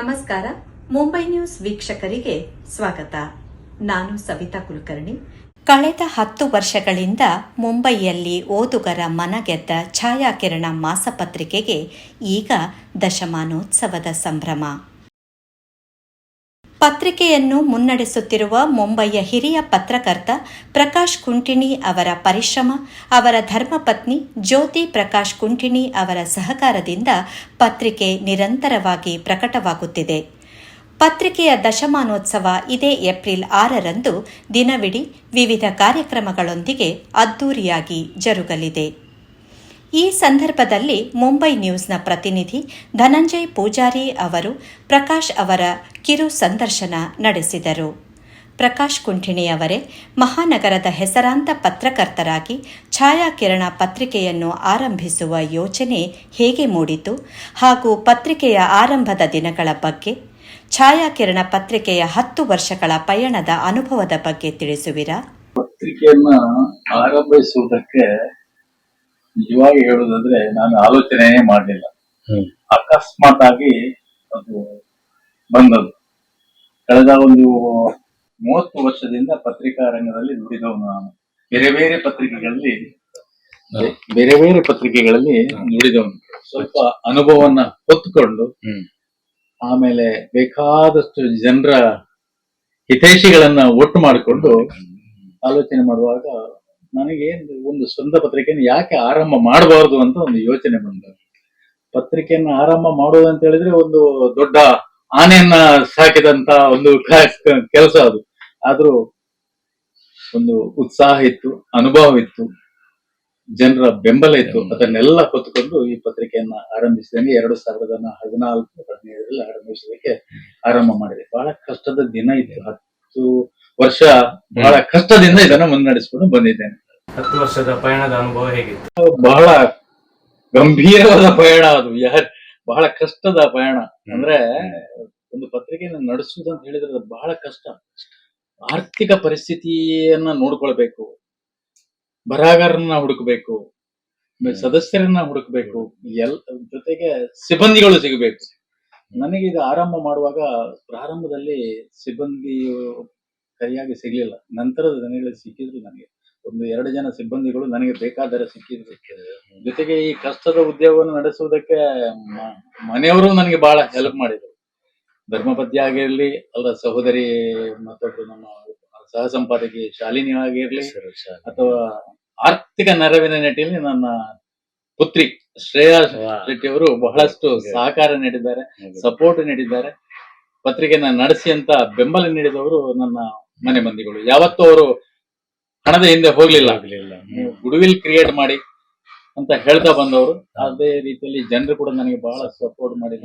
ನಮಸ್ಕಾರ. ಮುಂಬೈ ನ್ಯೂಸ್ ವೀಕ್ಷಕರಿಗೆ ಸ್ವಾಗತ. ನಾನು ಸವಿತಾ ಕುಲಕರ್ಣಿ. ಕಳೆದ 10 ವರ್ಷಗಳಿಂದ ಮುಂಬೈಯಲ್ಲಿ ಓದುಗರ ಮನಗೆದ್ದ ಛಾಯಾಕಿರಣ ಮಾಸಪತ್ರಿಕೆಗೆ ಈಗ ದಶಮಾನೋತ್ಸವದ ಸಂಭ್ರಮ. ಪತ್ರಿಕೆಯನ್ನು ಮುನ್ನಡೆಸುತ್ತಿರುವ ಮುಂಬಯಿಯ ಹಿರಿಯ ಪತ್ರಕರ್ತ ಪ್ರಕಾಶ್ ಕುಂಟಿಣಿ ಅವರ ಪರಿಶ್ರಮ, ಅವರ ಧರ್ಮಪತ್ನಿ ಜ್ಯೋತಿ ಪ್ರಕಾಶ್ ಕುಂಟಿಣಿ ಅವರ ಸಹಕಾರದಿಂದ ಪತ್ರಿಕೆ ನಿರಂತರವಾಗಿ ಪ್ರಕಟವಾಗುತ್ತಿದೆ. ಪತ್ರಿಕೆಯ ದಶಮಾನೋತ್ಸವ ಇದೇ ಏಪ್ರಿಲ್ 6ರಂದು ದಿನವಿಡೀ ವಿವಿಧ ಕಾರ್ಯಕ್ರಮಗಳೊಂದಿಗೆ ಅದ್ದೂರಿಯಾಗಿ ಜರುಗಲಿದೆ. ಈ ಸಂದರ್ಭದಲ್ಲಿ ಮುಂಬೈ ನ್ಯೂಸ್ನ ಪ್ರತಿನಿಧಿ ಧನಂಜಯ್ ಪೂಜಾರಿ ಅವರು ಪ್ರಕಾಶ್ ಅವರ ಕಿರು ಸಂದರ್ಶನ ನಡೆಸಿದರು. ಪ್ರಕಾಶ್ ಕುಂಟಿಣಿಯವರೇ ಮಹಾನಗರದ ಹೆಸರಾಂತ ಪತ್ರಕರ್ತರಾಗಿ ಛಾಯಾಕಿರಣ ಪತ್ರಿಕೆಯನ್ನು ಆರಂಭಿಸುವ ಯೋಚನೆ ಹೇಗೆ ಮೂಡಿತು ಹಾಗೂ ಪತ್ರಿಕೆಯ ಆರಂಭದ ದಿನಗಳ ಬಗ್ಗೆ, ಛಾಯಾಕಿರಣ ಪತ್ರಿಕೆಯ 10 ವರ್ಷಗಳ ಪಯಣದ ಅನುಭವದ ಬಗ್ಗೆ ತಿಳಿಸುವಿರಾ? ಪತ್ರಿಕೆಯನ್ನ ಆರಂಭಿಸುವುದಕ್ಕೆ ನಿಜವಾಗಿ ಹೇಳುವುದಾದ್ರೆ ನಾನು ಆಲೋಚನೆಯೇ ಮಾಡಲಿಲ್ಲ. ಅಕಸ್ಮಾತ್ ಆಗಿ ಅದು ಬಂದದ್ದು. ಕಳೆದ ಒಂದು 30 ವರ್ಷದಿಂದ ಪತ್ರಿಕಾ ರಂಗದಲ್ಲಿ ದುಡಿದವನು ನಾನು. ಬೇರೆ ಬೇರೆ ಪತ್ರಿಕೆಗಳಲ್ಲಿ ನುಡಿದವನು. ಸ್ವಲ್ಪ ಅನುಭವವನ್ನ ಹೊತ್ತುಕೊಂಡು ಆಮೇಲೆ ಬೇಕಾದಷ್ಟು ಜನರ ಹಿತೈಷಿಗಳನ್ನ ಒಟ್ಟು ಮಾಡಿಕೊಂಡು ಆಲೋಚನೆ ಮಾಡುವಾಗ ನನಗೆ ಒಂದು ಸ್ವಂತ ಪತ್ರಿಕೆಯನ್ನು ಯಾಕೆ ಆರಂಭ ಮಾಡಬಾರದು ಅಂತ ಒಂದು ಯೋಚನೆ ಬಂತು. ಪತ್ರಿಕೆಯನ್ನ ಆರಂಭ ಮಾಡೋದು ಅಂತ ಹೇಳಿದ್ರೆ ಒಂದು ದೊಡ್ಡ ಆನೆಯನ್ನ ಸಾಕಿದಂತ ಒಂದು ಕೆಲಸ ಅದು. ಆದ್ರೂ ಒಂದು ಉತ್ಸಾಹ ಇತ್ತು, ಅನುಭವ ಇತ್ತು, ಜನರ ಬೆಂಬಲ ಇತ್ತು. ಅದನ್ನೆಲ್ಲ ಹೊತ್ತುಕೊಂಡು ಈ ಪತ್ರಿಕೆಯನ್ನ ಆರಂಭಿಸಿದಂಗೆ 2014-15 ಆರಂಭಿಸೋದಕ್ಕೆ ಆರಂಭ ಮಾಡಿದೆ. ಬಹಳ ಕಷ್ಟದ ದಿನ ಇತ್ತು. 10 ವರ್ಷ ಬಹಳ ಕಷ್ಟದಿಂದ ಇದನ್ನ ಮುನ್ನಡೆಸಿಕೊಂಡು ಬಂದಿದ್ದೇನೆ. 10 ವರ್ಷದ ಪಯಣದ ಅನುಭವ ಹೇಗಿತ್ತು? ಬಹಳ ಗಂಭೀರವಾದ ಪಯಣ ಅದು. ಬಹಳ ಕಷ್ಟದ ಪಯಣ. ಅಂದ್ರೆ ಒಂದು ಪತ್ರಿಕೆಯನ್ನು ನಡೆಸುವುದು ಅಂತ ಹೇಳಿದ್ರೆ ಅದು ಬಹಳ ಕಷ್ಟ. ಆರ್ಥಿಕ ಪರಿಸ್ಥಿತಿಯನ್ನ ನೋಡ್ಕೊಳ್ಬೇಕು, ಬರಹಗಾರರನ್ನ ಹುಡುಕಬೇಕು, ಸದಸ್ಯರನ್ನ ಹುಡುಕಬೇಕು, ಜೊತೆಗೆ ಸಿಬ್ಬಂದಿಗಳು ಸಿಗಬೇಕು. ನನಗೆ ಇದು ಆರಂಭ ಮಾಡುವಾಗ ಪ್ರಾರಂಭದಲ್ಲಿ ಸಿಬ್ಬಂದಿ ಸರಿಯಾಗಿ ಸಿಗ್ಲಿಲ್ಲ. ನಂತರದ ದಿನಗಳಲ್ಲಿ ಸಿಕ್ಕಿದ್ರು. ನನಗೆ 1-2 ಜನ ಸಿಬ್ಬಂದಿಗಳು ನನಗೆ ಬೇಕಾದರೆ ಸಿಕ್ಕಿದ್ರು. ಜೊತೆಗೆ ಈ ಕಷ್ಟದ ಉದ್ಯೋಗವನ್ನು ನಡೆಸುವುದಕ್ಕೆ ಮನೆಯವರು ನನಗೆ ಬಹಳ ಹೆಲ್ಪ್ ಮಾಡಿದರು. ಧರ್ಮಪತ್ನಿ ಆಗಿರ್ಲಿ, ಅವರ ಸಹೋದರಿ ಮತ್ತೊಬ್ಬರು ನಮ್ಮ ಸಹ ಸಂಪಾದಕಿ ಶಾಲಿನಿ ಆಗಿರ್ಲಿ, ಅಥವಾ ಆರ್ಥಿಕ ನೆರವಿನ ನಿಟ್ಟಿನಲ್ಲಿ ನನ್ನ ಪುತ್ರಿ ಶ್ರೇಯಾ ಶೆಟ್ಟಿ ಅವರು ಬಹಳಷ್ಟು ಸಹಕಾರ ನೀಡಿದ್ದಾರೆ, ಸಪೋರ್ಟ್ ನೀಡಿದ್ದಾರೆ. ಪತ್ರಿಕೆನ ನಡೆಸಿ ಅಂತ ಬೆಂಬಲ ನೀಡಿದವರು ನನ್ನ ಮನೆ ಮಂದಿಗಳು. ಯಾವತ್ತೂ ಅವರು ಹಣದ ಹಿಂದೆ ಹೋಗ್ಲಿಲ್ಲ. ಗುಡ್ವಿಲ್ ಕ್ರಿಯೇಟ್ ಮಾಡಿ ಅಂತ ಹೇಳ್ತಾ ಬಂದವರು. ಅದೇ ರೀತಿಯಲ್ಲಿ ಜನರು ಕೂಡ ನನಗೆ ಬಹಳ ಸಪೋರ್ಟ್ ಮಾಡಿ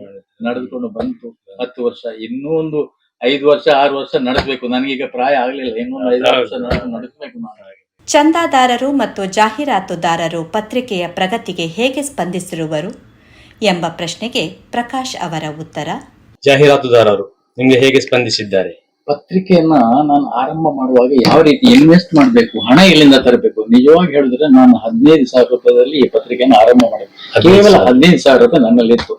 ನಡೆದುಕೊಂಡು ಬಂತು. 10 ವರ್ಷ, ಇನ್ನೂ ಒಂದು 5 ವರ್ಷ 6 ವರ್ಷ ನಡೆಸಬೇಕು. ನನಗೀಗ ಪ್ರಾಯ ಆಗ್ಲಿಲ್ಲ, ಇನ್ನೊಂದು 5 ವರ್ಷ ನಡೆಸಬೇಕು ನಾನು. ಚಂದಾದಾರರು ಮತ್ತು ಜಾಹೀರಾತುದಾರರು ಪತ್ರಿಕೆಯ ಪ್ರಗತಿಗೆ ಹೇಗೆ ಸ್ಪಂದಿಸಿರುವರು ಎಂಬ ಪ್ರಶ್ನೆಗೆ ಪ್ರಕಾಶ್ ಅವರ ಉತ್ತರ: ಜಾಹೀರಾತುದಾರರು ನಿಮಗೆ ಹೇಗೆ ಸ್ಪಂದಿಸಿದ್ದಾರೆ? ಪತ್ರಿಕೆಯನ್ನ ನಾನು ಆರಂಭ ಮಾಡುವಾಗ ಯಾವ ರೀತಿ ಇನ್ವೆಸ್ಟ್ ಮಾಡಬೇಕು, ಹಣ ಎಲ್ಲಿಂದ ತರಬೇಕು, ನಿಜವಾಗಿ ಹೇಳಿದ್ರೆ ನಾನು 15,000 ರೂಪಾಯಿದಲ್ಲಿ ಈ ಪತ್ರಿಕೆಯನ್ನು ಆರಂಭ ಮಾಡಿದೆ. ಕೇವಲ 15,000 ರೂಪಾಯಿ ನನ್ನಲ್ಲಿ ಇತ್ತು.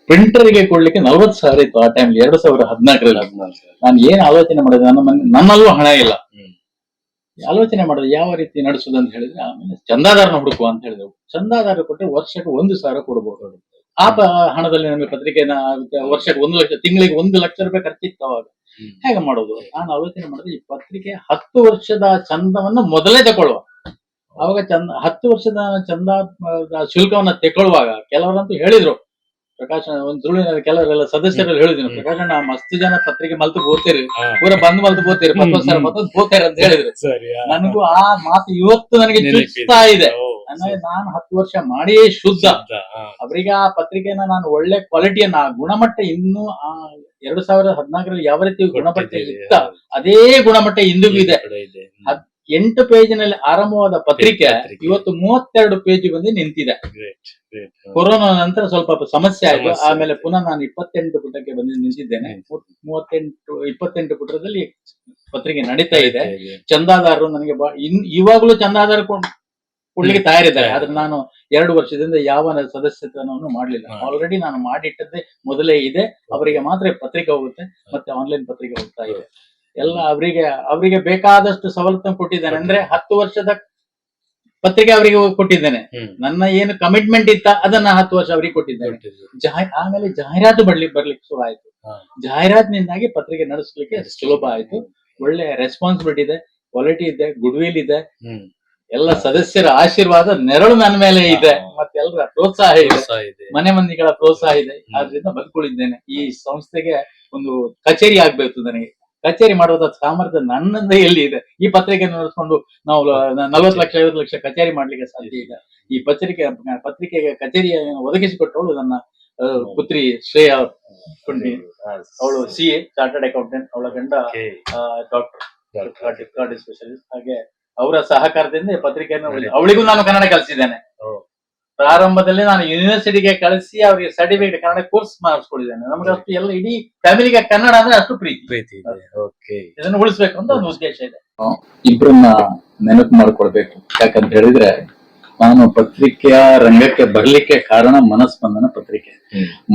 ಪ್ರಿಂಟರ್ಗೆ ಕೊಡ್ಲಿಕ್ಕೆ 40,000 ಇತ್ತು ಆ ಟೈಮ್ 2014ರಲ್ಲಿ. ನಾನು ಏನ್ ಆಲೋಚನೆ ಮಾಡಿದೆ, ನನ್ನಲ್ಲೂ ಹಣ ಇಲ್ಲ. ಆಲೋಚನೆ ಮಾಡಿದೆ ಯಾವ ರೀತಿ ನಡೆಸುದು ಅಂತ ಹೇಳಿದ್ರೆ, ಆಮೇಲೆ ಚಂದಾದಾರನ ಹುಡುಕುವ ಅಂತ ಹೇಳಿದ್ರು. ಚಂದಾದಾರ ಕೊಟ್ಟರೆ ವರ್ಷಕ್ಕೆ 1,000 ಕೊಡಬಹುದು. ಆ ಹಣದಲ್ಲಿ ನಮಗೆ ಪತ್ರಿಕೆನ ವರ್ಷಕ್ಕೆ 1 ಲಕ್ಷ, ತಿಂಗಳಿಗೆ 1 ಲಕ್ಷ ರೂಪಾಯಿ ಖರ್ಚಿತ್ತು ಅವಾಗ. ಹೇಗೆ ಮಾಡೋದು? ನಾನು ಆಲೋಚನೆ ಮಾಡಿದ್ರೆ ಈ ಪತ್ರಿಕೆ 10 ವರ್ಷದ ಚಂದವನ್ನು ಮೊದಲೇ ತಗೊಳ್ಳುವ. ಅವಾಗ 10 ವರ್ಷದ ಚಂದ ಶುಲ್ಕವನ್ನ ತಗೊಳ್ಳುವಾಗ ಕೆಲವರಂತೂ ಹೇಳಿದ್ರು, ಪ್ರಕಾಶ್ ಒಂದು ಸುಳ್ಳಿನ ಕೆಲವರೆಲ್ಲ ಸದಸ್ಯರಲ್ಲಿ ಹೇಳಿದ್ರು, ಪ್ರಕಾಶ್ ನಾ ಮಸ್ತ್ ಜನ ಪತ್ರಿಕೆ ಮಲ್ತು ಹೋಗ್ತೀರಿ, ಪೂರ ಬಂದು ಮಲ್ತು ಹೋಗ್ತೀರಿ, 10 ವರ್ಷ ಮತ್ತೊಂದು ಹೋಗ್ತಾರೆ ಅಂತ ಹೇಳಿದ್ರು. ನನಗೂ ಆ ಮಾತು ಇವತ್ತು ನನಗೆ ಚುಚ್ತಾ ಇದೆ. ನಾನು 10 ವರ್ಷ ಮಾಡಿಯೇ ಶುದ್ಧ. ಅವರಿಗೆ ಆ ಪತ್ರಿಕೆನ ನಾನು ಒಳ್ಳೆ ಕ್ವಾಲಿಟಿಯನ್ನ, ಗುಣಮಟ್ಟ ಇನ್ನೂ 2014ರಲ್ಲಿ ಯಾವ ರೀತಿ ಗುಣಮಟ್ಟ ಇತ್ತ ಅದೇ ಗುಣಮಟ್ಟ ಇಂದಿಗೂ ಇದೆ. 8 ಪೇಜಿನಲ್ಲಿ ಆರಂಭವಾದ ಪತ್ರಿಕೆ ಇವತ್ತು 32 ಪೇಜ್ ಬಂದು ನಿಂತಿದೆ. ಕೊರೋನಾ ನಂತರ ಸ್ವಲ್ಪ ಸಮಸ್ಯೆ ಆಯ್ತು. ಆಮೇಲೆ ಪುನಃ ನಾನು 28 ಪುಟಕ್ಕೆ ಬಂದು ನಿಂತಿದ್ದೇನೆ. 28 ಪುಟದಲ್ಲಿ ಪತ್ರಿಕೆ ನಡೀತಾ ಇದೆ. ಚಂದಾದಾರರು ನನಗೆ ಇವಾಗಲೂ ಚಂದಾದಾರ ಕೊಡ್ಲಿಕ್ಕೆ ತಯಾರಿದ್ದಾರೆ. ಆದ್ರೆ ನಾನು 2 ವರ್ಷದಿಂದ ಯಾವ ಸದಸ್ಯತ್ವವನ್ನು ಮಾಡ್ಲಿಲ್ಲ. ಆಲ್ರೆಡಿ ನಾನು ಮಾಡಿಟ್ಟದ್ದೇ ಮೊದಲೇ ಇದೆ. ಅವರಿಗೆ ಮಾತ್ರ ಪತ್ರಿಕೆ ಹೋಗುತ್ತೆ, ಮತ್ತೆ ಆನ್ಲೈನ್ ಪತ್ರಿಕೆ ಹೋಗ್ತಾ ಇದೆ. ಎಲ್ಲ ಅವರಿಗೆ ಬೇಕಾದಷ್ಟು ಸವಲತ್ತನ್ನು ಕೊಟ್ಟಿದ್ದೇನೆ. ಅಂದ್ರೆ 10 ವರ್ಷದ ಪತ್ರಿಕೆ ಅವರಿಗೆ ಕೊಟ್ಟಿದ್ದೇನೆ. ನನ್ನ ಏನು ಕಮಿಟ್ಮೆಂಟ್ ಇತ್ತ ಅದನ್ನ 10 ವರ್ಷ ಅವರಿಗೆ ಕೊಟ್ಟಿದ್ದೇನೆ. ಆಮೇಲೆ ಜಾಹೀರಾತು ಬರ್ಲಿಕ್ಕೆ ಶುರು ಆಯ್ತು. ಜಾಹೀರಾತಿನಿಂದಾಗಿ ಪತ್ರಿಕೆ ನಡೆಸಲಿಕ್ಕೆ ಸುಲಭ ಆಯ್ತು. ಒಳ್ಳೆ ರೆಸ್ಪಾನ್ಸಿಬಿಲಿಟಿ ಇದೆ, ಕ್ವಾಲಿಟಿ ಇದೆ, ಗುಡ್ ವಿಲ್ ಇದೆ. ಎಲ್ಲ ಸದಸ್ಯರ ಆಶೀರ್ವಾದ ನೆರಳು ನನ್ನ ಮೇಲೆ ಇದೆ, ಮತ್ತೆ ಎಲ್ಲರ ಪ್ರೋತ್ಸಾಹ ಇದೆ, ಮನೆ ಮಂದಿಗಳ ಪ್ರೋತ್ಸಾಹ ಇದೆ. ಆದ್ರಿಂದ ಬದುಕುಳಿದ್ದೇನೆ. ಈ ಸಂಸ್ಥೆಗೆ ಒಂದು ಕಚೇರಿ ಆಗ್ಬೇಕು. ನನಗೆ ಕಚೇರಿ ಮಾಡುವ ಸಾಮರ್ಥ್ಯ ನನ್ನದೇ ಎಲ್ಲಿ ಇದೆ. ಈ ಪತ್ರಿಕೆಯನ್ನು ನಡೆಸ್ಕೊಂಡು ನಾವು 40 ಲಕ್ಷ 50 ಲಕ್ಷ ಕಚೇರಿ ಮಾಡ್ಲಿಕ್ಕೆ ಸಾಧ್ಯ ಇಲ್ಲ. ಈ ಪತ್ರಿಕೆಗೆ ಕಚೇರಿಯನ್ನು ಒದಗಿಸಿಕೊಟ್ಟವಳು ನನ್ನ ಪುತ್ರಿ ಶ್ರೇಯಾ ಕುಂಡಿ. ಅವಳು CA ಚಾರ್ಟರ್ಡ್ ಅಕೌಂಟೆಂಟ್. ಅವಳ ಗಂಡ ಡಾಕ್ಟರ್ ಸ್ಪೆಷಲಿಸ್ಟ್. ಹಾಗೆ ಅವರ ಸಹಕಾರದಿಂದ ಪತ್ರಿಕೆಯನ್ನು ಅವಳಿಗೂ ನಾನು ಕನ್ನಡ ಕಲಿಸಿದ್ದೇನೆ. ಪ್ರಾರಂಭದಲ್ಲಿ ನಾನು ಯೂನಿವರ್ಸಿಟಿಗೆ ಕಳಿಸಿ ಅವರಿಗೆ ಸರ್ಟಿಫಿಕೇಟ್ ಕನ್ನಡ ಕೋರ್ಸ್ ಮಾಡಿಸ್ಕೊಂಡಿದ್ದೇನೆ. ನಮ್ಗೆ ಅಷ್ಟು ಎಲ್ಲ ಇಡೀ ಫ್ಯಾಮಿಲಿಗೆ ಕನ್ನಡ ಅಂದ್ರೆ ಅಷ್ಟು ಪ್ರೀತಿ. ಇದನ್ನು ಉಳಿಸ್ಬೇಕು ಅಂತ ಒಂದು ಉದ್ದೇಶ ಇದೆ. ಇಬ್ಬರನ್ನ ನೆನಪು ಮಾಡ್ಕೊಳ್ಬೇಕು. ಯಾಕಂತ ಹೇಳಿದ್ರೆ ನಾನು ಪತ್ರಿಕೆಯ ರಂಗಕ್ಕೆ ಬರ್ಲಿಕ್ಕೆ ಕಾರಣ ಮನಸ್ಪಂದನ ಪತ್ರಿಕೆ.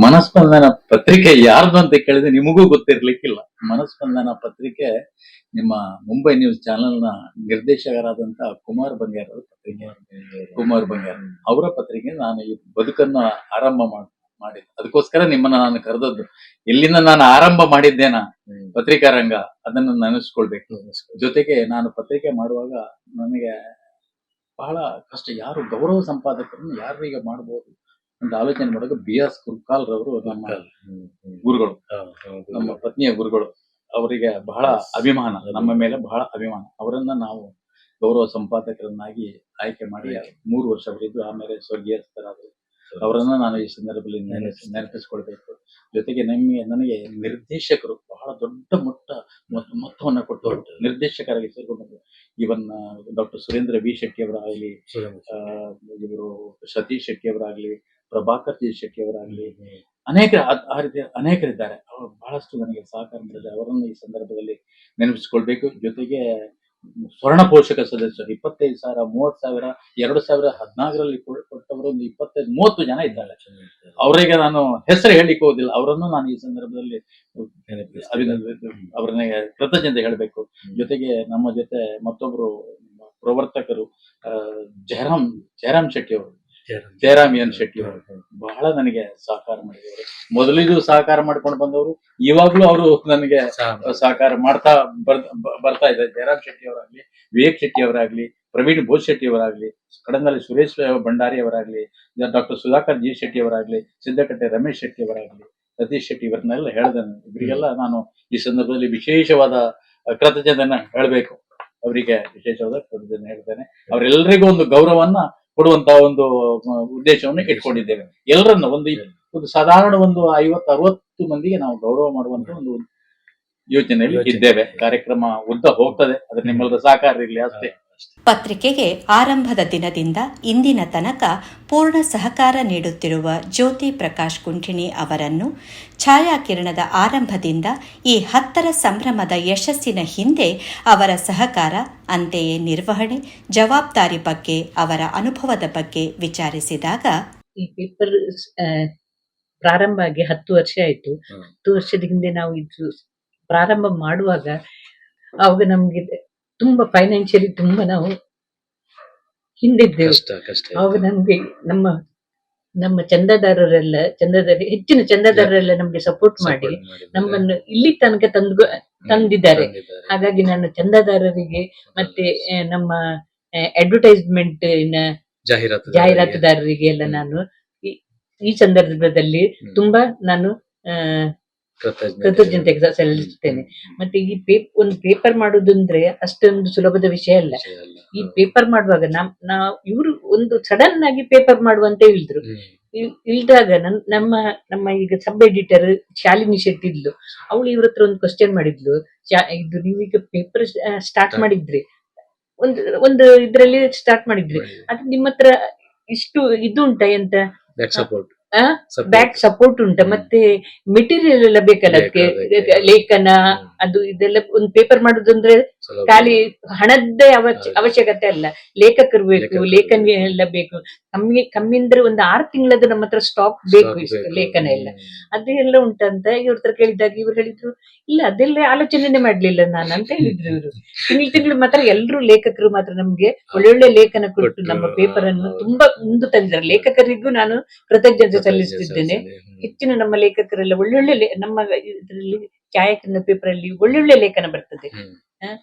ಮನಸ್ಪಂದನ ಪತ್ರಿಕೆ ಯಾರ್ದು ಅಂತ ಕೇಳಿದ್ರೆ ನಿಮಗೂ ಗೊತ್ತಿರ್ಲಿಕ್ಕಿಲ್ಲ. ಮನಸ್ಪಂದನ ಪತ್ರಿಕೆ ನಿಮ್ಮ ಮುಂಬೈ ನ್ಯೂಸ್ ಚಾನೆಲ್ ನ ನಿರ್ದೇಶಕರಾದಂತ ಕುಮಾರ್ ಬಂಗ್ಯಾರ್ ಅವರ ಪತ್ರಿಕೆ. ಕುಮಾರ್ ಬಂಗ್ಯಾರ್ ಅವರ ಪತ್ರಿಕೆ ನಾನು ಈ ಬದುಕನ್ನು ಆರಂಭ ಮಾಡಿದ್ದೆ. ಅದಕ್ಕೋಸ್ಕರ ನಿಮ್ಮನ್ನ ನಾನು ಕರೆದದ್ದು. ಇಲ್ಲಿಂದ ನಾನು ಆರಂಭ ಮಾಡಿದ್ದೇನಾ ಪತ್ರಿಕಾ ರಂಗ, ಅದನ್ನು ನೆನೆಸ್ಕೊಳ್ಬೇಕು. ಜೊತೆಗೆ ನಾನು ಪತ್ರಿಕೆ ಮಾಡುವಾಗ ನನಗೆ ಬಹಳ ಕಷ್ಟ. ಯಾರು ಗೌರವ ಸಂಪಾದಕರನ್ನು ಯಾರು ಈಗ ಮಾಡಬಹುದು ಅಂತ ಆಲೋಚನೆ ಮಾಡುವಾಗ BS ಕುರ್ಕಾಲ್ ರವರು ನಮ್ಮ ಗುರುಗಳು, ನಮ್ಮ ಪತ್ನಿಯ ಗುರುಗಳು. ಅವರಿಗೆ ಬಹಳ ಅಭಿಮಾನ, ನಮ್ಮ ಮೇಲೆ ಬಹಳ ಅಭಿಮಾನ. ಅವರನ್ನ ನಾವು ಗೌರವ ಸಂಪಾದಕರನ್ನಾಗಿ ಆಯ್ಕೆ ಮಾಡಿ 3 ವರ್ಷ ಅವರಿದ್ದು ಆಮೇಲೆ ಸ್ವರ್ಗೀಯಸ್ಥರಾದರು. ಅವರನ್ನ ನಾನು ಈ ಸಂದರ್ಭದಲ್ಲಿ ನೆನಪಿಸ್ಕೊಳ್ಬೇಕು. ಜೊತೆಗೆ ನನಗೆ ನಿರ್ದೇಶಕರು ಬಹಳ ದೊಡ್ಡ ಮೊತ್ತವನ್ನ ಕೊಟ್ಟವರು. ನಿರ್ದೇಶಕರಾಗಿ ಸೇರ್ಕೊಂಡ್ರು. ಇವನ್ ಡಾಕ್ಟರ್ ಸುರೇಂದ್ರ ವಿ ಶೆಟ್ಟಿ ಅವರಾಗಲಿ, ಇವರು ಸತೀಶ್ ಶೆಟ್ಟಿ ಅವರಾಗ್ಲಿ, ಪ್ರಭಾಕರ್ ಜಿ ಶೆಟ್ಟಿ ಅವರಾಗ್ಲಿ, ಅನೇಕರಿದ್ದಾರೆ. ಅವರು ಬಹಳಷ್ಟು ನನಗೆ ಸಹಕಾರ ಮಾಡಿದ್ದಾರೆ. ಅವರನ್ನು ಈ ಸಂದರ್ಭದಲ್ಲಿ ನೆನಪಿಸಿಕೊಳ್ಬೇಕು. ಜೊತೆಗೆ ಸ್ವರ್ಣ ಪೋಷಕ ಸದಸ್ಯರು 25,000, 30,000, 2014ರಲ್ಲಿ ಕೊಟ್ಟವರು ಒಂದು 25-30 ಜನ ಇದ್ದಾರೆ. ಅವರಿಗೆ ನಾನು ಹೆಸರು ಹೇಳಿಕ್ಕೆ ಹೋದಿಲ್ಲ. ಅವರನ್ನು ನಾನು ಈ ಸಂದರ್ಭದಲ್ಲಿ ಅವ್ರನ್ನ ಕೃತಜ್ಞತೆ ಹೇಳಬೇಕು. ಜೊತೆಗೆ ನಮ್ಮ ಜೊತೆ ಮತ್ತೊಬ್ರು ಪ್ರವರ್ತಕರು ಜಯರಾಮ್ ಶೆಟ್ಟಿ ಅವರು, ಜಯರಾಮ್ ಎನ್ ಶೆಟ್ಟಿ ಅವರು ಬಹಳ ನನಗೆ ಸಹಕಾರ ಮಾಡಿದವರು. ಮೊದಲಿಗೂ ಸಹಕಾರ ಮಾಡ್ಕೊಂಡು ಬಂದವರು, ಇವಾಗ್ಲೂ ಅವರು ನನಗೆ ಸಹಕಾರ ಮಾಡ್ತಾ ಬರ್ತಾ ಇದ್ದಾರೆ. ಜಯರಾಮ್ ಶೆಟ್ಟಿ ಅವರಾಗ್ಲಿ, ವಿವೇಕ್ ಶೆಟ್ಟಿ ಅವರಾಗ್ಲಿ, ಪ್ರವೀಣ್ ಬೋಸ್ ಶೆಟ್ಟಿ ಅವರಾಗ್ಲಿ, ಕಡಂದಲ್ಲಿ ಸುರೇಶ್ ಭಂಡಾರಿ ಅವರಾಗ್ಲಿ, ಡಾಕ್ಟರ್ ಸುಧಾಕರ್ ಜಿ ಶೆಟ್ಟಿ ಅವರಾಗ್ಲಿ, ಸಿದ್ದಕಟ್ಟೆ ರಮೇಶ್ ಶೆಟ್ಟಿ ಅವರಾಗ್ಲಿ, ಸತೀಶ್ ಶೆಟ್ಟಿ ಇವರನ್ನೆಲ್ಲ ಹೇಳಿದ್ದೇನೆ. ಇವರಿಗೆಲ್ಲ ನಾನು ಈ ಸಂದರ್ಭದಲ್ಲಿ ವಿಶೇಷವಾದ ಕೃತಜ್ಞತೆಯನ್ನ ಹೇಳಬೇಕು. ಅವರಿಗೆ ವಿಶೇಷವಾದ ಕೃತಜ್ಞತೆ ಹೇಳ್ತೇನೆ. ಅವರೆಲ್ಲರಿಗೂ ಒಂದು ಗೌರವವನ್ನ ಕೊಡುವಂತಹ ಒಂದು ಉದ್ದೇಶವನ್ನು ಇಟ್ಕೊಂಡಿದ್ದೇವೆ. ಎಲ್ಲರನ್ನ ಒಂದು ಸಾಧಾರಣ ಒಂದು 50-60 ಮಂದಿಗೆ ನಾವು ಗೌರವ ಮಾಡುವಂತ ಒಂದು ಯೋಚನೆಯಲ್ಲಿ ಇದ್ದೇವೆ. ಕಾರ್ಯಕ್ರಮ ಉದ್ದ ಹೋಗ್ತದೆ, ಅದ್ರ ನಿಮ್ಮೆಲ್ಲರ ಸಹಕಾರ ಇರಲಿ ಅಷ್ಟೇ. ಪತ್ರಿಕೆಗೆ ಆರಂಭದ ದಿನದಿಂದ ಇಂದಿನ ತನಕ ಪೂರ್ಣ ಸಹಕಾರ ನೀಡುತ್ತಿರುವ ಜ್ಯೋತಿ ಪ್ರಕಾಶ್ ಕುಂಠಿಣಿ ಅವರನ್ನು ಛಾಯಾಕಿರಣದ ಆರಂಭದಿಂದ ಈ 10ರ ಸಂಭ್ರಮದ ಯಶಸ್ಸಿನ ಹಿಂದೆ ಅವರ ಸಹಕಾರ, ಅಂತೆಯೇ ನಿರ್ವಹಣೆ, ಜವಾಬ್ದಾರಿ ಬಗ್ಗೆ, ಅವರ ಅನುಭವದ ಬಗ್ಗೆ ವಿಚಾರಿಸಿದಾಗ, ಈ ಪೇಪರ್ ಪ್ರಾರಂಭ ಆಗಿ 10 ವರ್ಷ ಆಯ್ತು. 10 ವರ್ಷದ ಹಿಂದೆ ನಾವು ಇದು ಪ್ರಾರಂಭ ಮಾಡುವಾಗ ಅವಾಗ ನಮ್ಗೆ ತುಂಬಾ ಫೈನಾನ್ಷಿಯಲಿ ತುಂಬಾ ನಾವು ಹಿಂದಿದ್ದೆವು. ಅವಾಗ ನಮ್ಗೆ ನಮ್ಮ ಹೆಚ್ಚಿನ ಚಂದಾದಾರರೆಲ್ಲ ನಮ್ಗೆ ಸಪೋರ್ಟ್ ಮಾಡಿ ನಮ್ಮನ್ನು ಇಲ್ಲಿ ತನಕ ತಂದಿದ್ದಾರೆ. ಹಾಗಾಗಿ ನಾನು ಚಂದಾದಾರರಿಗೆ ಮತ್ತೆ ನಮ್ಮ ಅಡ್ವರ್ಟೈಸ್ಮೆಂಟ್ ಜಾಹೀರಾತುದಾರರಿಗೆ ಎಲ್ಲ ನಾನು ಈ ಸಂದರ್ಭದಲ್ಲಿ ತುಂಬಾ ನಾನು ಕೃತಜ್ಞತೆ ಸಲ್ಲಿಸುತ್ತೇನೆ. ಮತ್ತೆ ಈ ಒಂದು ಪೇಪರ್ ಮಾಡುದಂದ್ರೆ ಅಷ್ಟೊಂದು ಸುಲಭದ ವಿಷಯ ಅಲ್ಲ. ಈ ಪೇಪರ್ ಮಾಡುವಾಗ ಇವರು ಒಂದು ಸಡನ್ ಆಗಿ ಪೇಪರ್ ಮಾಡುವಂತ ಹೇಳಿದ್ರು. ಇಲ್ದಾಗ ನಮ್ಮ ಈಗ ಸಬ್ ಎಡಿಟರ್ ಶಾಲಿನಿ ಶೆಟ್ಟಿ ಇದ್ಲು. ಅವಳು ಇವ್ರ ಹತ್ರ ಒಂದು ಕ್ವಶನ್ ಮಾಡಿದ್ಲು, ಇದು ನೀವೀಗ ಪೇಪರ್ ಸ್ಟಾರ್ಟ್ ಮಾಡಿದ್ರಿ, ಒಂದು ಇದ್ರಲ್ಲಿ ಸ್ಟಾರ್ಟ್ ಮಾಡಿದ್ರಿ, ಅದು ನಿಮ್ಮ ಹತ್ರ ಇಷ್ಟು ಇದು ಉಂಟಾ ಎಂತ ಬ್ಯಾಕ್ ಸಪೋರ್ಟ್ ಉಂಟಾ, ಮತ್ತೆ ಮೆಟೀರಿಯಲ್ ಎಲ್ಲ ಬೇಕಲ್ಲ ಅದಕ್ಕೆ, ಲೇಖನ ಅದು ಇದೆಲ್ಲ. ಒಂದು ಪೇಪರ್ ಮಾಡುದಂದ್ರೆ ಖಾಲಿ ಹಣದ್ದೇ ಅವಶ್ಯಕತೆ ಅಲ್ಲ, ಲೇಖಕರು ಬೇಕು, ಲೇಖನ ಎಲ್ಲ ಬೇಕು. ಕಮ್ಮಿ ಅಂದ್ರೆ ಒಂದು 6 ತಿಂಗಳದ್ದು ನಮ್ಮ ಹತ್ರ ಸ್ಟಾಕ್ ಬೇಕು ಲೇಖನ ಎಲ್ಲ. ಅದೆಲ್ಲ ಉಂಟಂತ ಇವ್ರ ಹತ್ರ ಕೇಳಿದಾಗ ಇವ್ರು ಹೇಳಿದ್ರು, ಇಲ್ಲ ಅದೆಲ್ಲ ಆಲೋಚನೆ ಮಾಡ್ಲಿಲ್ಲ ನಾನು ಅಂತ ಹೇಳಿದ್ರು ಇವರು. ತಿಂಗಳು ಮಾತ್ರ ಎಲ್ರು ಲೇಖಕರು ಮಾತ್ರ ನಮ್ಗೆ ಒಳ್ಳೊಳ್ಳೆ ಲೇಖನ ಕೊಟ್ಟು ನಮ್ಮ ಪೇಪರ್ ಅನ್ನು ತುಂಬಾ ಮುಂದೆ ತಂದಿದ್ದಾರೆ. ಲೇಖಕರಿಗೂ ನಾನು ಕೃತಜ್ಞತೆ ಸಲ್ಲಿಸುತ್ತಿದ್ದೇನೆ. ಹೆಚ್ಚಿನ ನಮ್ಮ ಲೇಖಕರೆಲ್ಲ ಒಳ್ಳೊಳ್ಳೆ ನಮ್ಮ ಇದರಲ್ಲಿ ಛಾಯಾಕಿರಣ ಪೇಪರ್ ಅಲ್ಲಿ ಒಳ್ಳೊಳ್ಳೆ ಲೇಖನ ಬರ್ತದೆ.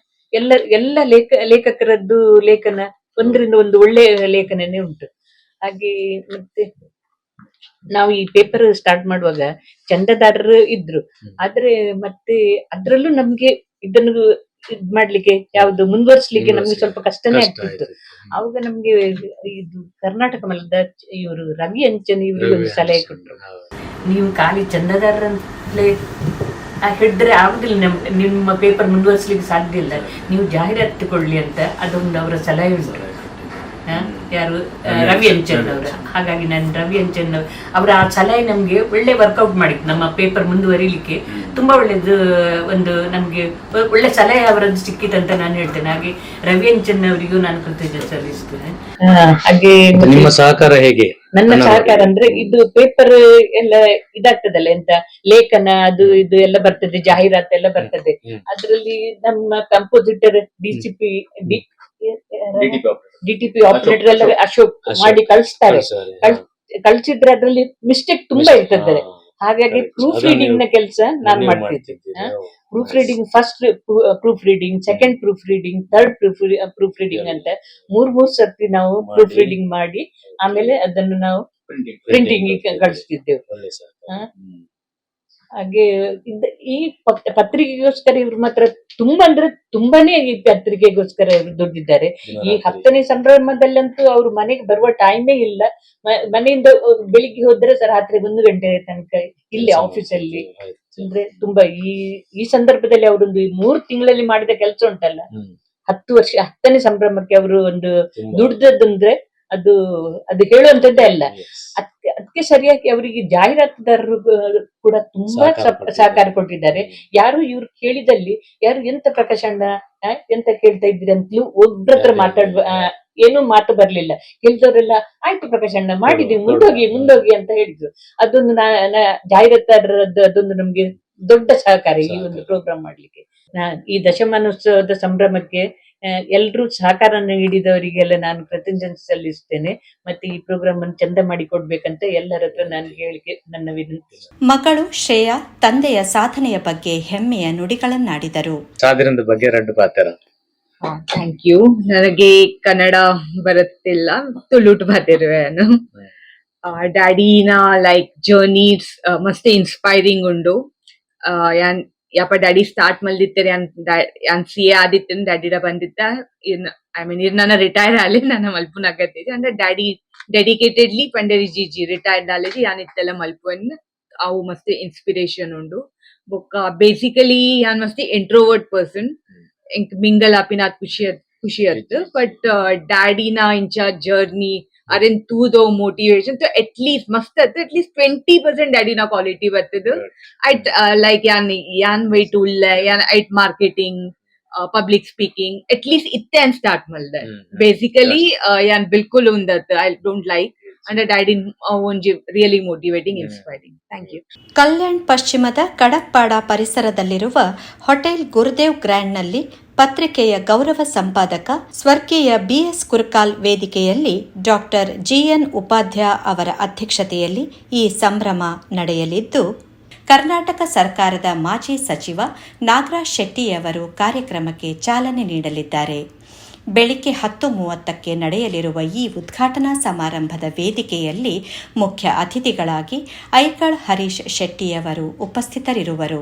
ಎಲ್ಲ ಲೇಖಕರದ್ದು ಲೇಖನ ಒಂದರಿಂದ ಒಂದು ಒಳ್ಳೆ ಲೇಖನನೇ ಉಂಟು. ಹಾಗೆ ಮತ್ತೆ ನಾವು ಈ ಪೇಪರ್ ಸ್ಟಾರ್ಟ್ ಮಾಡುವಾಗ ಚಂದದಾರರು ಇದ್ರು, ಆದ್ರೆ ಮತ್ತೆ ಅದ್ರಲ್ಲೂ ನಮ್ಗೆ ಇದನ್ನು ಮಾಡ್ಲಿಕ್ಕೆ ಯಾವ್ದು ಮುಂದುವರ್ಸ್ಲಿಕ್ಕೆ ನಮ್ಗೆ ಸ್ವಲ್ಪ ಕಷ್ಟನೇ ಆಗ್ತಿತ್ತು. ಅವಾಗ ನಮ್ಗೆ ಇದು ಕರ್ನಾಟಕ ಮಲದ ಇವರು ರವಿ ಅಂಚನ್ ಇವ್ರಿಗೆ ಒಂದು ಸಲಹೆ ಕೊಟ್ರು, ನೀವು ಖಾಲಿ ಚಂದದಾರರಲ್ಲೇ ಹಿಡಿದ್ರೆ ಆಗುದಿಲ್ಲ, ನಿಮ್ಮ ಪೇಪರ್ ಮುಂದುವರಿಸಲಿಕ್ಕೆ ಸಾಧ್ಯ ಇಲ್ಲ, ನೀವು ಜಾಹೀರಾತು ತಗೊಳ್ಳಿ ಅಂತ ಅದೊಂದು ಅವರ ಸಲಹೆ ಉಂಟು. ಯಾರು ರವಿ ಅಂಚನ್ ಅವರು. ಹಾಗಾಗಿ ನಾನು ರವಿ ಅಂಚನ್ ಅವರ ಆ ಸಲಹೆ ನಮ್ಗೆ ಒಳ್ಳೆ ವರ್ಕೌಟ್ ಮಾಡಿತ್ತು. ನಮ್ಮ ಪೇಪರ್ ಮುಂದುವರಿಲಿಕ್ಕೆ ತುಂಬಾ ಒಳ್ಳೇದು ಒಂದು ನಮ್ಗೆ ಒಳ್ಳೆ ಸಲಹೆ ಅವರದ್ದು ಸಿಕ್ಕಿತಂತ ನಾನು ಹೇಳ್ತೇನೆ. ಹಾಗೆ ರವಿ ಅಂಚನ್ ಅವರಿಗೂ ನಾನು ಕೃತಜ್ಞತೆ ಸಲ್ಲಿಸ್ತೇನೆ. ಹಾಗೆ ನಿಮ್ಮ ಸಹಕಾರ ಹೇಗೆ? ನನ್ನ ಸಹಕಾರ ಅಂದ್ರೆ ಇದು ಪೇಪರ್ ಎಲ್ಲ ಇದಾಗ್ತದಲ್ಲ, ಎಂತ ಲೇಖನ ಅದು ಇದು ಎಲ್ಲ ಬರ್ತದೆ, ಜಾಹೀರಾತು ಎಲ್ಲ ಬರ್ತದೆ. ಅದ್ರಲ್ಲಿ ನಮ್ಮ ಕಂಪೋಸಿಟರ್ ಡಿಟಿಪಿ ಆಪರೇಟರ್ ಎಲ್ಲ ಅಶೋಕ್ ಮಾಡಿ ಕಳಿಸ್ತಾರೆ. ಕಳ್ಸಿದ್ರೆ ಅದ್ರಲ್ಲಿ ಮಿಸ್ಟೇಕ್ ತುಂಬಾ ಇರ್ತದೆ. ಹಾಗಾಗಿ ಪ್ರೂಫ್ ರೀಡಿಂಗ್ ನ ಕೆಲಸ ನಾನು ಮಾಡ್ತಿದ್ದೆ. Proof reading, first proof reading, second proof reading, third proof reading ಅಂತ ಮೂರ್ ಸರ್ತಿ ನಾವು ಪ್ರೂಫ್ ರೀಡಿಂಗ್ ಮಾಡಿ ಆಮೇಲೆ ಅದನ್ನು ನಾವು ಪ್ರಿಂಟಿಂಗ್ ಕಳಿಸ್ತಿದ್ದೆವು. ಹಾಗೆ ಈ ಪತ್ರಿಕೆಗೋಸ್ಕರ ಇವ್ರ ಮಾತ್ರ ಅಂದ್ರೆ ತುಂಬಾನೇ ಈ ಪತ್ರಿಕೆಗೋಸ್ಕರ ಇವ್ರು ದುಡ್ಡಿದ್ದಾರೆ. ಈ 10ನೇ ಸಂಭ್ರಮದಲ್ಲಂತೂ ಅವ್ರು ಮನೆಗೆ ಬರುವ ಟೈಮೇ ಇಲ್ಲ. ಮನೆಯಿಂದ ಬೆಳಿಗ್ಗೆ ಹೋದ್ರೆ ರಾತ್ರಿ 1 ಗಂಟೆ ತನಕ ಇಲ್ಲಿ ಆಫೀಸಲ್ಲಿ. ಅಂದ್ರೆ ತುಂಬಾ ಈ ಸಂದರ್ಭದಲ್ಲಿ ಅವರೊಂದು 3 ತಿಂಗಳಲ್ಲಿ ಮಾಡಿದ ಕೆಲಸ ಉಂಟಲ್ಲ, 10 ವರ್ಷ 10ನೇ ಸಂಭ್ರಮಕ್ಕೆ ಅವರು ಒಂದು ದುಡ್ದದಂದ್ರೆ ಅದು ಹೇಳುವಂತದ್ದೇ ಅಲ್ಲ. ಅದಕ್ಕೆ ಸರಿಯಾಗಿ ಅವರಿಗೆ ಜಾಹೀರಾತುದಾರರು ಕೂಡ ತುಂಬಾ ಸಹಕಾರ ಕೊಟ್ಟಿದ್ದಾರೆ. ಯಾರು ಇವ್ರು ಕೇಳಿದಲ್ಲಿ ಯಾರು ಎಂತ ಪ್ರಕಾಶ್ ಅಣ್ಣ ಎಂತ ಕೇಳ್ತಾ ಇದ್ದೀರಿ ಅಂತಲೂ ಒಬ್ರತ್ರ ಏನೂ ಮಾತು ಬರ್ಲಿಲ್ಲ. ಕೇಳಿದವರೆಲ್ಲ ಆಯ್ತು ಪ್ರಕಾಶ್ ಅಣ್ಣ ಮಾಡಿದೀವಿ, ಮುಂದೋಗಿ ಅಂತ ಹೇಳಿದ್ರು. ಅದೊಂದು ಜಾಹೀರಾತುದಾರರದ್ದು ಅದೊಂದು ನಮ್ಗೆ ದೊಡ್ಡ ಸಹಕಾರ ಈ ಒಂದು ಪ್ರೋಗ್ರಾಮ್ ಮಾಡ್ಲಿಕ್ಕೆ. ಈ ದಶಮಾನೋತ್ಸವದ ಸಂಭ್ರಮಕ್ಕೆ ಎಲ್ರೂ ಸಹಕಾರ ನೀಡಿದವರಿಗೆಲ್ಲ ನಾನು ಕೃತಜ್ಞತೆ ಸಲ್ಲಿಸ್ತೇನೆ. ಮತ್ತೆ ಈ ಪ್ರೋಗ್ರಾಮ್ ಅನ್ನು ಚಂದ ಮಾಡಿ ಕೊಡ್ಬೇಕಂತ ಎಲ್ಲರ ಹತ್ರ ನಾನು ಹೇಳಿಕೆ ನನ್ನ ವಿನಂತಿ. ಮಗಳು ಶ್ರೇಯಾ ತಂದೆಯ ಸಾಧನೆಯ ಬಗ್ಗೆ ಹೆಮ್ಮೆಯ ನುಡಿಗಳನ್ನಾಡಿದರು. ಸಾಧನೆಯ ಬಗ್ಗೆ 2 ಪಾತ್ರ. Thank you. ನನಗೆ ಕನ್ನಡ ಬರುತ್ತಿಲ್ಲ, ತುಳುಟು ಬರ್ತಿರುವೆ ನಾನು. ಡ್ಯಾಡಿನ ಲೈಕ್ ಜರ್ನೀಸ್ ಮಸ್ತ್ ಇನ್ಸ್ಪೈರಿಂಗ್ ಉಂಡು. ಯಾಪ ಡ್ಯಾಡಿ ಸ್ಟಾರ್ಟ್ ಮಲ್ದಿತ್ತೇರಿ CA ಆದಿತ್ತೇನೆ ಡ್ಯಾಡಿಡ ಬಂದಿತ್ತ. ನನ್ನ ರಿಟೈರ್ ಆಲಿ ನನ್ನ ಮಲ್ಪುನ ಆಗತ್ತೈತಿ. ಅಂದ್ರೆ ಡ್ಯಾಡಿ ಡೆಡಿಕೇಟೆಡ್ಲಿ ಪಂಡರಿ ಜಿಜಿ ರಿಟೈರ್ಡ್ ಆಲೇಜಿ ಯಾನಿತ್ತೆಲ್ಲ ಮಲ್ಪುನ್ ಅವು ಮಸ್ತ್ ಇನ್ಸ್ಪಿರೇಷನ್ ಉಂಡು. ಬೊಕ್ಕ ಬೇಸಿಕಲಿ ಯಾನ್ ಮಸ್ತ್ ಇಂಟ್ರೋವರ್ಟ್ ಪರ್ಸನ್, ಎಂಕ್ ಮಿಂಗಲ್ ಆಪಿನಾತ್ ಖುಷಿ ಅತ್ತು. ಬಟ್ ಡ್ಯಾಡಿನ ಇಂಚ ಜರ್ನಿ ಅರೆನ್ ತೂದೋ ಮೋಟಿವೇಶನ್ ಅಟ್ಲೀಸ್ಟ್ ಮಸ್ತ್ ಅತ್ತು. ಅಟ್ಲೀಸ್ಟ್ 20% ಡ್ಯಾಡಿನ ಕ್ವಾಲಿಟಿ ಬರ್ತದ. ಐಟ್ ಲೈಕ್ ಯಾನ್ ವೈಟ್ ಉಳ್ಳೆ ಯಾನ್ ಐಟ್ ಮಾರ್ಕೆಟಿಂಗ್, ಪಬ್ಲಿಕ್ ಸ್ಪೀಕಿಂಗ್ ಅಟ್ಲೀಸ್ಟ್ ಇತ್ತೆ ಅನ್ ಸ್ಟಾರ್ಟ್ ಮಲ್ದೆ. ಬೇಸಿಕಲಿ ಯಾನ್ ಬಿಲ್ಕುಲ್ ಉಂದತ್ ಐ ಡೋಂಟ್ ಲೈಕ್. ಅಂದ್ರೆ ಡ್ಯಾಡಿ ಒಂಜಿ really motivating, inspiring. Thank you. Kalyan ಪಶ್ಚಿಮದ ಕಡಪ್ಪಾಡ ಪರಿಸರದಲ್ಲಿರುವ ಹೋಟೆಲ್ ಗುರುದೇವ್ ಗ್ರ್ಯಾಂಡ್ನಲ್ಲಿ ಪತ್ರಿಕೆಯ ಗೌರವ ಸಂಪಾದಕ ಸ್ವರ್ಗೀಯ BS ಕುರ್ಕಾಲ್ ವೇದಿಕೆಯಲ್ಲಿ ಡಾಕ್ಟರ್ GN ಉಪಾಧ್ಯಾಯ ಅವರ ಅಧ್ಯಕ್ಷತೆಯಲ್ಲಿ ಈ ಸಂಭ್ರಮ ನಡೆಯಲಿದ್ದು, ಕರ್ನಾಟಕ ಸರ್ಕಾರದ ಮಾಜಿ ಸಚಿವ ನಾಗರಾಜ್ ಶೆಟ್ಟಿಯವರು ಕಾರ್ಯಕ್ರಮಕ್ಕೆ ಚಾಲನೆ ನೀಡಲಿದ್ದಾರೆ. ಬೆಳಿಗ್ಗೆ 10:30ಕ್ಕೆ ನಡೆಯಲಿರುವ ಈ ಉದ್ಘಾಟನಾ ಸಮಾರಂಭದ ವೇದಿಕೆಯಲ್ಲಿ ಮುಖ್ಯ ಅತಿಥಿಗಳಾಗಿ ಐಕಳ್ ಹರೀಶ್ ಶೆಟ್ಟಿಯವರು ಉಪಸ್ಥಿತರಿರುವರು.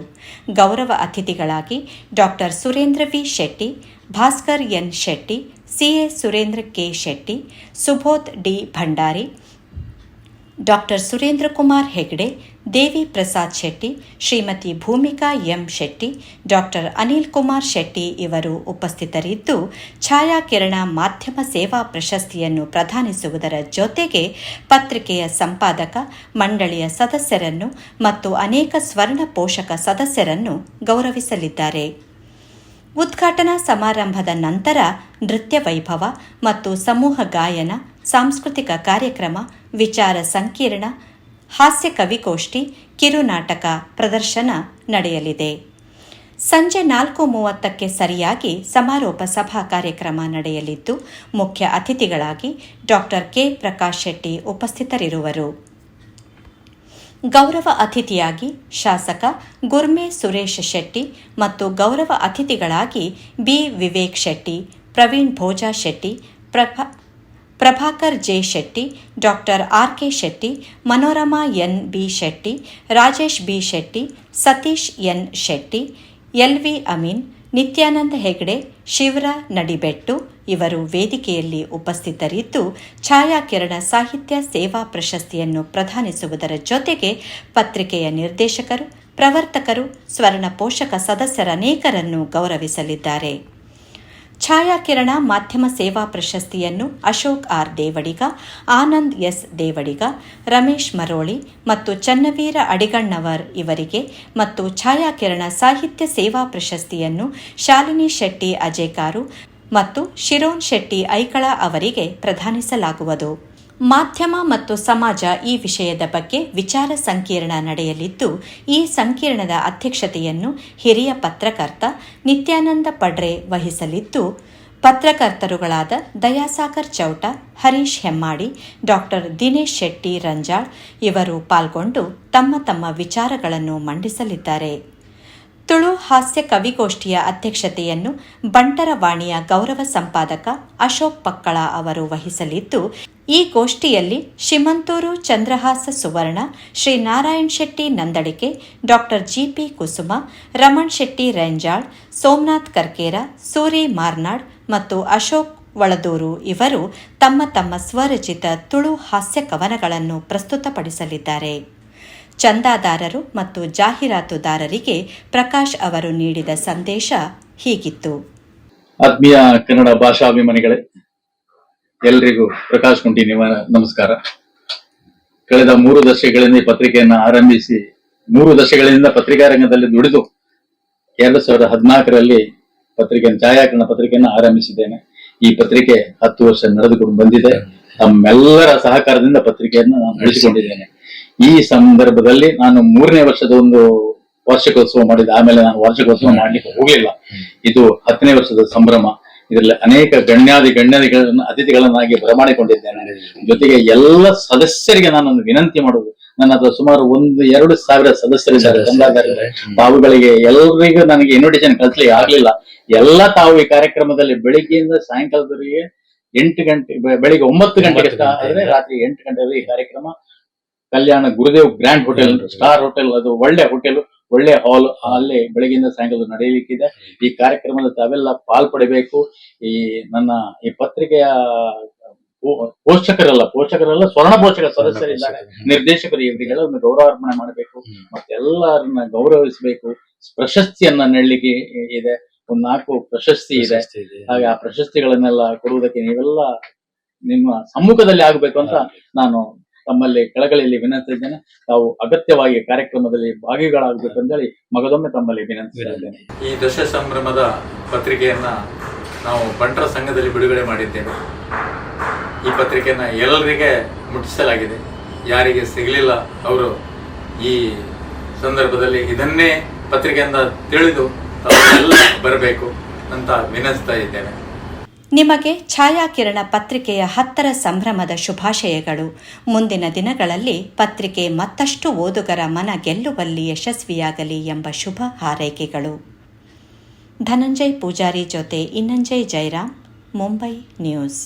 ಗೌರವ ಅತಿಥಿಗಳಾಗಿ doctor Surendra V Shetty, Bhaskar N Shetty, CA Surendra K Shetty, Subodh D Bhandari, doctor Surendra Kumar Hegde, Devi Prasad Shetty, Shrimati Bhumika M Shetty, doctor Anil Kumar Shetty ಇವರು ಉಪಸ್ಥಿತರಿದ್ದು, ಛಾಯಾಕಿರಣ ಮಾಧ್ಯಮ ಸೇವಾ ಪ್ರಶಸ್ತಿಯನ್ನು ಪ್ರದಾನಿಸುವುದರ ಜೊತೆಗೆ ಪತ್ರಿಕೆಯ ಸಂಪಾದಕ ಮಂಡಳಿಯ ಸದಸ್ಯರನ್ನು ಮತ್ತು ಅನೇಕ ಸ್ವರ್ಣ ಪೋಷಕ ಸದಸ್ಯರನ್ನು ಗೌರವಿಸಲಿದ್ದಾರೆ. ಉದ್ಘಾಟನಾ ಸಮಾರಂಭದ ನಂತರ ನೃತ್ಯ ವೈಭವ ಮತ್ತು ಸಮೂಹ ಗಾಯನ, ಸಾಂಸ್ಕೃತಿಕ ಕಾರ್ಯಕ್ರಮ, ವಿಚಾರ ಸಂಕಿರಣ, ಹಾಸ್ಯ ಕವಿಗೋಷ್ಠಿ, ಕಿರುನಾಟಕ ಪ್ರದರ್ಶನ ನಡೆಯಲಿದೆ. ಸಂಜೆ 4:30ಕ್ಕೆ ಸರಿಯಾಗಿ ಸಮಾರೋಪ ಸಭಾ ಕಾರ್ಯಕ್ರಮ ನಡೆಯಲಿದ್ದು, ಮುಖ್ಯ ಅತಿಥಿಗಳಾಗಿ ಡಾಕ್ಟರ್ ಕೆ. ಪ್ರಕಾಶ್ ಶೆಟ್ಟಿ ಉಪಸ್ಥಿತರಿರುವರು. ಗೌರವ ಅತಿಥಿಯಾಗಿ ಶಾಸಕ ಗುರ್ಮೆ ಸುರೇಶ್ ಶೆಟ್ಟಿ ಮತ್ತು ಗೌರವ ಅತಿಥಿಗಳಾಗಿ B. Vivek Shetty, Praveen Bhoja Shetty, Prabhakar J. Shetty, doctor R. K. Shetty, Manorama N. B. Shetty, Rajesh B. Shetty, Satish N. Shetty, L. V. Amin, Nityananda Hegde, Shivara Nadibettu ಇವರು ವೇದಿಕೆಯಲ್ಲಿ ಉಪಸ್ಥಿತರಿದ್ದು, ಛಾಯಾಕಿರಣ ಸಾಹಿತ್ಯ ಸೇವಾ ಪ್ರಶಸ್ತಿಯನ್ನು ಪ್ರದಾನಿಸುವುದರ ಜೊತೆಗೆ ಪತ್ರಿಕೆಯ ನಿರ್ದೇಶಕರು, ಪ್ರವರ್ತಕರು, ಸ್ವರ್ಣ ಪೋಷಕ ಸದಸ್ಯರನೇಕರನ್ನು ಗೌರವಿಸಲಿದ್ದಾರೆ. ಛಾಯಾಕಿರಣ ಮಾಧ್ಯಮ ಸೇವಾ ಪ್ರಶಸ್ತಿಯನ್ನು ಅಶೋಕ್ ಆರ್. ದೇವಡಿಗ, ಆನಂದ್ ಎಸ್. ದೇವಡಿಗ, ರಮೇಶ್ ಮರೋಳಿ ಮತ್ತು ಚನ್ನವೀರ ಅಡಿಗಣ್ಣವರ್ ಇವರಿಗೆ ಮತ್ತು ಛಾಯಾಕಿರಣ ಸಾಹಿತ್ಯ ಸೇವಾ ಪ್ರಶಸ್ತಿಯನ್ನು ಶಾಲಿನಿ ಶೆಟ್ಟಿ ಅಜೇಕಾರು ಮತ್ತು ಶಿರೋನ್ ಶೆಟ್ಟಿ ಐಕಳ ಅವರಿಗೆ ಪ್ರದಾನಿಸಲಾಗುವುದು. ಮಾಧ್ಯಮ ಮತ್ತು ಸಮಾಜ ಈ ವಿಷಯದ ಬಗ್ಗೆ ವಿಚಾರ ಸಂಕಿರಣ ನಡೆಯಲಿದ್ದು, ಈ ಸಂಕಿರಣದ ಅಧ್ಯಕ್ಷತೆಯನ್ನು ಹಿರಿಯ ಪತ್ರಕರ್ತ ನಿತ್ಯಾನಂದ ಪಡ್ರೆ ವಹಿಸಲಿದ್ದು, ಪತ್ರಕರ್ತರುಗಳಾದ ದಯಾಸಾಗರ್ ಚೌಟ, ಹರೀಶ್ ಹೆಮ್ಮಾಡಿ, ಡಾಕ್ಟರ್ ದಿನೇಶ್ ಶೆಟ್ಟಿ ರಂಜಾಳ್ ಇವರು ಪಾಲ್ಗೊಂಡು ತಮ್ಮ ತಮ್ಮ ವಿಚಾರಗಳನ್ನು ಮಂಡಿಸಲಿದ್ದಾರೆ. ತುಳು ಹಾಸ್ಯ ಕವಿಗೋಷ್ಠಿಯ ಅಧ್ಯಕ್ಷತೆಯನ್ನು ಬಂಟರವಾಣಿಯ ಗೌರವ ಸಂಪಾದಕ ಅಶೋಕ್ ಪಕ್ಕಳ ಅವರು ವಹಿಸಲಿದ್ದು, ಈ ಗೋಷ್ಠಿಯಲ್ಲಿ ಶಿಮಂತೂರು ಚಂದ್ರಹಾಸ ಸುವರ್ಣ, ಶ್ರೀ ನಾರಾಯಣ್ ಶೆಟ್ಟಿ ನಂದಡಿಕೆ, ಡಾಕ್ಟರ್ ಜಿಪಿ ಕುಸುಮ, ರಮಣ್ ಶೆಟ್ಟಿ ರೆಂಜಾಳ್, ಸೋಮನಾಥ್ ಕರ್ಕೇರ, ಸೂರಿ ಮಾರ್ನಾಡ್ ಮತ್ತು ಅಶೋಕ್ ವಳದೂರು ಇವರು ತಮ್ಮ ತಮ್ಮ ಸ್ವರಚಿತ ತುಳು ಹಾಸ್ಯ ಕವನಗಳನ್ನು ಪ್ರಸ್ತುತಪಡಿಸಲಿದ್ದಾರೆ. ಚಂದಾದಾರರು ಮತ್ತು ಜಾಹೀರಾತುದಾರರಿಗೆ ಪ್ರಕಾಶ್ ಅವರು ನೀಡಿದ ಸಂದೇಶ ಹೀಗಿತ್ತು. ಆತ್ಮೀಯ ಕನ್ನಡ ಭಾಷಾಭಿಮಾನಿಗಳೇ, ಎಲ್ರಿಗೂ ಪ್ರಕಾಶ್ ಕುಂಟಿನಿ ನಮಸ್ಕಾರ. ಕಳೆದ 3 ದಶಕಗಳಿಂದ ಈ ಪತ್ರಿಕೆಯನ್ನು ಆರಂಭಿಸಿ 3 ದಶಕಗಳಿಂದ ಪತ್ರಿಕಾ ರಂಗದಲ್ಲಿ ದುಡಿದು 2014ರಲ್ಲಿ ಛಾಯಾಕಿರಣ ಪತ್ರಿಕೆಯನ್ನು ಆರಂಭಿಸಿದ್ದೇನೆ. ಈ ಪತ್ರಿಕೆ 10 ವರ್ಷ ನಡೆದುಕೊಂಡು ಬಂದಿದೆ. ತಮ್ಮೆಲ್ಲರ ಸಹಕಾರದಿಂದ ಪತ್ರಿಕೆಯನ್ನು ನಾನು ನಡೆಸಿಕೊಂಡಿದ್ದೇನೆ. ಈ ಸಂದರ್ಭದಲ್ಲಿ ನಾನು 3ನೇ ವರ್ಷದ ಒಂದು ವಾರ್ಷಿಕೋತ್ಸವ ಮಾಡಿದೆ. ಆಮೇಲೆ ನಾನು ವಾರ್ಷಿಕೋತ್ಸವ ಮಾಡ್ಲಿಕ್ಕೆ ಹೋಗಲಿಲ್ಲ. ಇದು 10ನೇ ವರ್ಷದ ಸಂಭ್ರಮ. ಇದರಲ್ಲಿ ಅನೇಕ ಗಣ್ಯಾದಿಗಳನ್ನ ಅತಿಥಿಗಳನ್ನಾಗಿ ಬರಮಾಡಿಕೊಂಡಿದ್ದೇನೆ. ಜೊತೆಗೆ ಎಲ್ಲ ಸದಸ್ಯರಿಗೆ ನಾನೊಂದು ವಿನಂತಿ ಮಾಡುವುದು, ನನ್ನ ಹತ್ರ ಸುಮಾರು 1-2 ಸಾವಿರ ಸದಸ್ಯರಿದ್ದಾರೆ, ಚಂದಾದಾರರು. ತಾವುಗಳಿಗೆ ಎಲ್ಲರಿಗೂ ನನಗೆ ಇನ್ವಿಟೇಷನ್ ಕಳಿಸ್ಲಿಕ್ಕೆ ಆಗ್ಲಿಲ್ಲ. ಎಲ್ಲ ತಾವು ಈ ಕಾರ್ಯಕ್ರಮದಲ್ಲಿ ಬೆಳಿಗ್ಗೆಯಿಂದ ಸಾಯಂಕಾಲದವರೆಗೆ 8 ಗಂಟೆ, ಬೆಳಿಗ್ಗೆ 9 ಗಂಟೆಗೆ ಆದ್ರೆ ರಾತ್ರಿ 8 ಗಂಟೆವರೆಗೆ ಈ ಕಾರ್ಯಕ್ರಮ ಕಲ್ಯಾಣ Gurudev grand hotel, star hotel, ಅದು ಒಳ್ಳೆ ಹೋಟೆಲ್, ಒಳ್ಳೆ ಹಾಲ್, ಅಲ್ಲಿ ಬೆಳಗ್ಗೆಯಿಂದ ಸಾಯಂಕಾಲ ನಡೆಯಲಿಕ್ಕಿದೆ. ಈ ಕಾರ್ಯಕ್ರಮದ ತಾವೆಲ್ಲ ಪಾಲ್ಪಡಬೇಕು. ನನ್ನ ಈ ಪತ್ರಿಕೆಯ ಪೋಷಕರೆಲ್ಲ ಸ್ವರ್ಣ ಪೋಷಕ ಸದಸ್ಯರಿದ್ದಾರೆ, ನಿರ್ದೇಶಕರು, ಇವರಿಗೆಲ್ಲ ಗೌರವಾರ್ಪಣೆ ಮಾಡಬೇಕು, ಮತ್ತೆಲ್ಲರನ್ನ ಗೌರವಿಸಬೇಕು. ಪ್ರಶಸ್ತಿಯನ್ನ ನೀಡಲಿಕ್ಕೆ ಇದೆ, 4 ಪ್ರಶಸ್ತಿ ಇದೆ. ಹಾಗೆ ಆ ಪ್ರಶಸ್ತಿಗಳನ್ನೆಲ್ಲ ಕೊಡುವುದಕ್ಕೆ ನೀವೆಲ್ಲ ನಿಮ್ಮ ಸಮ್ಮುಖದಲ್ಲಿ ಆಗಬೇಕು ಅಂತ ನಾನು ತಮ್ಮಲ್ಲಿ ಕಳಕಳಿಯಲ್ಲಿ ವಿನಂತಿಸಿದ್ದೇನೆ. ತಾವು ಅಗತ್ಯವಾಗಿ ಕಾರ್ಯಕ್ರಮದಲ್ಲಿ ಭಾಗಿಗಳಾಗಬೇಕು ಅಂತೇಳಿ ಮಗದೊಮ್ಮೆ ತಮ್ಮಲ್ಲಿ ವಿನಂತಿಸಿದ್ದೇನೆ. ಈ ದಶ ಸಂಭ್ರಮದ ಪತ್ರಿಕೆಯನ್ನ ನಾವು ಬಂಟರ ಸಂಘದಲ್ಲಿ ಬಿಡುಗಡೆ ಮಾಡಿದ್ದೇವೆ. ಈ ಪತ್ರಿಕೆಯನ್ನ ಎಲ್ಲರಿಗೆ ಮುಟ್ಟಿಸಲಾಗಿದೆ. ಯಾರಿಗೆ ಸಿಗಲಿಲ್ಲ ಅವರು ಈ ಸಂದರ್ಭದಲ್ಲಿ ಇದನ್ನೇ ಪತ್ರಿಕೆಯಿಂದ ತಿಳಿದು ಎಲ್ಲ ಬರಬೇಕು ಅಂತ ವಿನಂತಿಸ್ತಾ ಇದ್ದೇನೆ. ನಿಮಗೆ ಛಾಯಾಕಿರಣ ಪತ್ರಿಕೆಯ 10ರ ಸಂಭ್ರಮದ ಶುಭಾಶಯಗಳು. ಮುಂದಿನ ದಿನಗಳಲ್ಲಿ ಪತ್ರಿಕೆ ಮತ್ತಷ್ಟು ಓದುಗರ ಮನ ಗೆಲ್ಲುವಲ್ಲಿ ಯಶಸ್ವಿಯಾಗಲಿ ಎಂಬ ಶುಭ ಹಾರೈಕೆಗಳು. ಧನಂಜಯ್ ಪೂಜಾರಿ ಜೊತೆ ಇನ್ನಂಜಯ್ ಜೈರಾಮ್, ಮುಂಬೈ ನ್ಯೂಸ್.